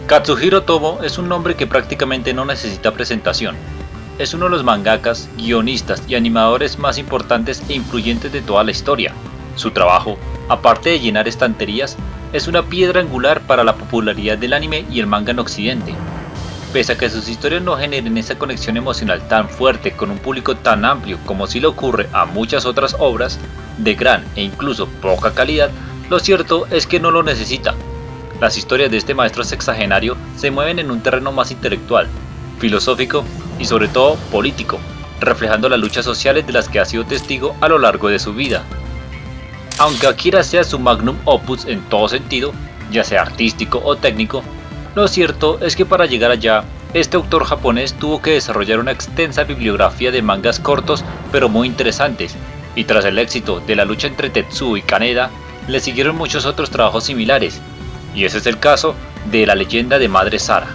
Katsuhiro Otomo es un nombre que prácticamente no necesita presentación. Es uno de los mangakas, guionistas y animadores más importantes e influyentes de toda la historia. Su trabajo, aparte de llenar estanterías, es una piedra angular para la popularidad del anime y el manga en Occidente. Pese a que sus historias no generen esa conexión emocional tan fuerte con un público tan amplio como sí le ocurre a muchas otras obras, de gran e incluso poca calidad, lo cierto es que no lo necesita. Las historias de este maestro sexagenario se mueven en un terreno más intelectual, filosófico y sobre todo político, reflejando las luchas sociales de las que ha sido testigo a lo largo de su vida. Aunque Akira sea su magnum opus en todo sentido, ya sea artístico o técnico, lo cierto es que para llegar allá, este autor japonés tuvo que desarrollar una extensa bibliografía de mangas cortos pero muy interesantes, y tras el éxito de la lucha entre Tetsuo y Kaneda, le siguieron muchos otros trabajos similares, y ese es el caso de La leyenda de Madre Sara.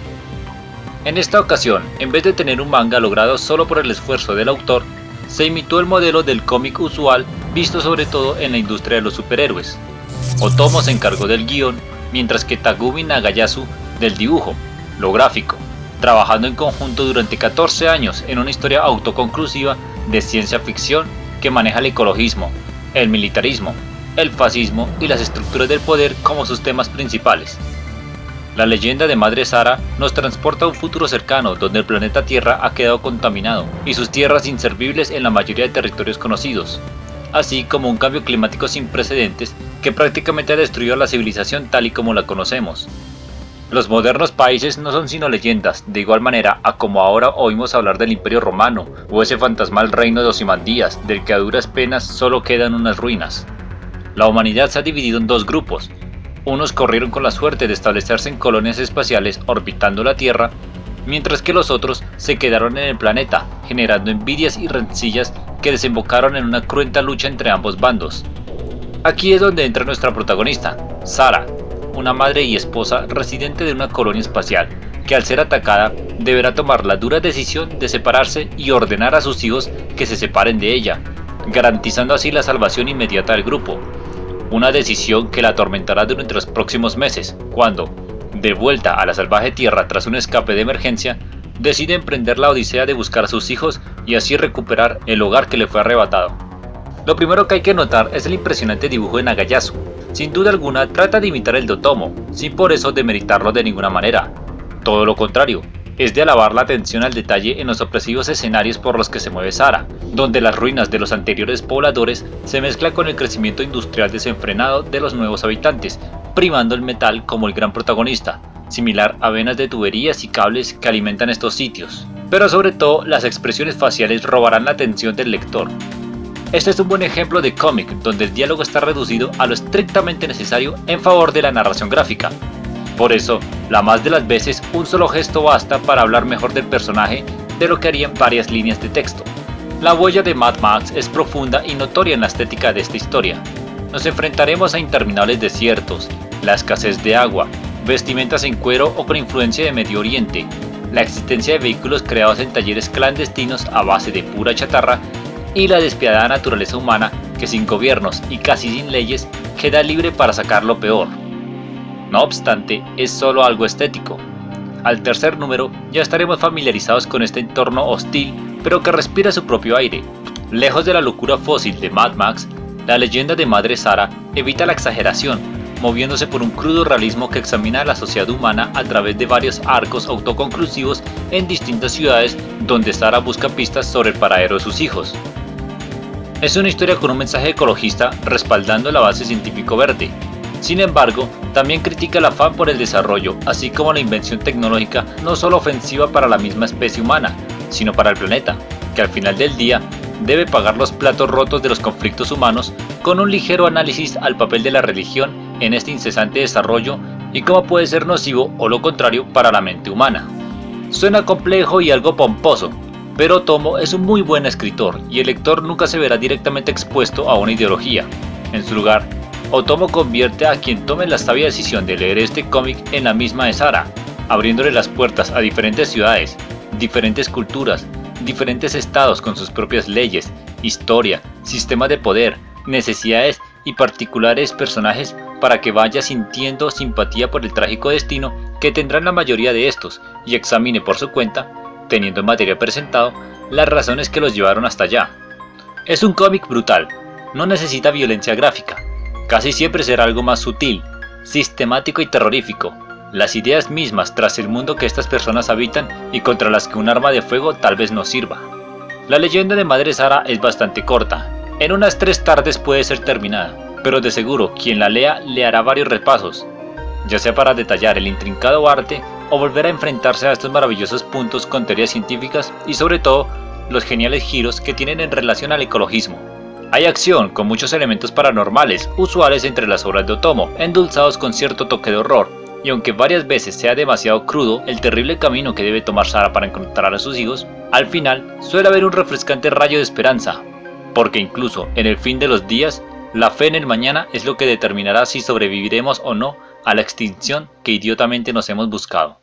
En esta ocasión, en vez de tener un manga logrado solo por el esfuerzo del autor, se imitó el modelo del cómic usual visto sobre todo en la industria de los superhéroes. Otomo se encargó del guión, mientras que Tagumi Nagayasu del dibujo, lo gráfico, trabajando en conjunto durante 14 años en una historia autoconclusiva de ciencia ficción que maneja el ecologismo, el militarismo, el fascismo y las estructuras del poder como sus temas principales. La leyenda de Madre Sara nos transporta a un futuro cercano donde el planeta Tierra ha quedado contaminado y sus tierras inservibles en la mayoría de territorios conocidos, así como un cambio climático sin precedentes que prácticamente ha destruido a la civilización tal y como la conocemos. Los modernos países no son sino leyendas, de igual manera a como ahora oímos hablar del Imperio Romano o ese fantasmal reino de Ozymandias, del que a duras penas solo quedan unas ruinas. La humanidad se ha dividido en dos grupos. Unos corrieron con la suerte de establecerse en colonias espaciales orbitando la Tierra, mientras que los otros se quedaron en el planeta, generando envidias y rencillas que desembocaron en una cruenta lucha entre ambos bandos. Aquí es donde entra nuestra protagonista, Sara, una madre y esposa residente de una colonia espacial, que al ser atacada deberá tomar la dura decisión de separarse y ordenar a sus hijos que se separen de ella, garantizando así la salvación inmediata del grupo. Una decisión que la atormentará durante los próximos meses, cuando, de vuelta a la salvaje tierra tras un escape de emergencia, decide emprender la odisea de buscar a sus hijos y así recuperar el hogar que le fue arrebatado. Lo primero que hay que notar es el impresionante dibujo de Nagayasu. Sin duda alguna trata de imitar el de Otomo, sin por eso demeritarlo de ninguna manera. Todo lo contrario, es de alabar la atención al detalle en los opresivos escenarios por los que se mueve Sara, donde las ruinas de los anteriores pobladores se mezclan con el crecimiento industrial desenfrenado de los nuevos habitantes, primando el metal como el gran protagonista, similar a venas de tuberías y cables que alimentan estos sitios. Pero sobre todo, las expresiones faciales robarán la atención del lector. Este es un buen ejemplo de cómic donde el diálogo está reducido a lo estrictamente necesario en favor de la narración gráfica. Por eso, la más de las veces un solo gesto basta para hablar mejor del personaje de lo que harían varias líneas de texto. La huella de Mad Max es profunda y notoria en la estética de esta historia. Nos enfrentaremos a interminables desiertos, la escasez de agua, vestimentas en cuero o con influencia de Medio Oriente, la existencia de vehículos creados en talleres clandestinos a base de pura chatarra y la despiadada naturaleza humana que sin gobiernos y casi sin leyes queda libre para sacar lo peor. No obstante, es solo algo estético. Al tercer número ya estaremos familiarizados con este entorno hostil pero que respira su propio aire. Lejos de la locura fósil de Mad Max, la leyenda de Madre Sara evita la exageración, moviéndose por un crudo realismo que examina la sociedad humana a través de varios arcos autoconclusivos en distintas ciudades donde Sara busca pistas sobre el paradero de sus hijos. Es una historia con un mensaje ecologista respaldando el avance científico verde. Sin embargo, también critica el afán por el desarrollo, así como la invención tecnológica no solo ofensiva para la misma especie humana, sino para el planeta, que al final del día debe pagar los platos rotos de los conflictos humanos, con un ligero análisis al papel de la religión en este incesante desarrollo y cómo puede ser nocivo o lo contrario para la mente humana. Suena complejo y algo pomposo, pero Otomo es un muy buen escritor y el lector nunca se verá directamente expuesto a una ideología. En su lugar, Otomo convierte a quien tome la sabia decisión de leer este cómic en la misma de Sara, abriéndole las puertas a diferentes ciudades, diferentes culturas, diferentes estados con sus propias leyes, historia, sistemas de poder, necesidades y particulares personajes para que vaya sintiendo simpatía por el trágico destino que tendrán la mayoría de estos y examine por su cuenta, teniendo el material presentado, las razones que los llevaron hasta allá. Es un cómic brutal, no necesita violencia gráfica, casi siempre será algo más sutil, sistemático y terrorífico, las ideas mismas tras el mundo que estas personas habitan y contra las que un arma de fuego tal vez no sirva. La leyenda de Madre Sara es bastante corta, en unas 3 tardes puede ser terminada, pero de seguro quien la lea le hará varios repasos, ya sea para detallar el intrincado arte o volver a enfrentarse a estos maravillosos puntos con teorías científicas y sobre todo los geniales giros que tienen en relación al ecologismo. Hay acción con muchos elementos paranormales usuales entre las obras de Otomo, endulzados con cierto toque de horror, y aunque varias veces sea demasiado crudo el terrible camino que debe tomar Sara para encontrar a sus hijos, al final suele haber un refrescante rayo de esperanza, porque incluso en el fin de los días, la fe en el mañana es lo que determinará si sobreviviremos o no a la extinción que idiotamente nos hemos buscado.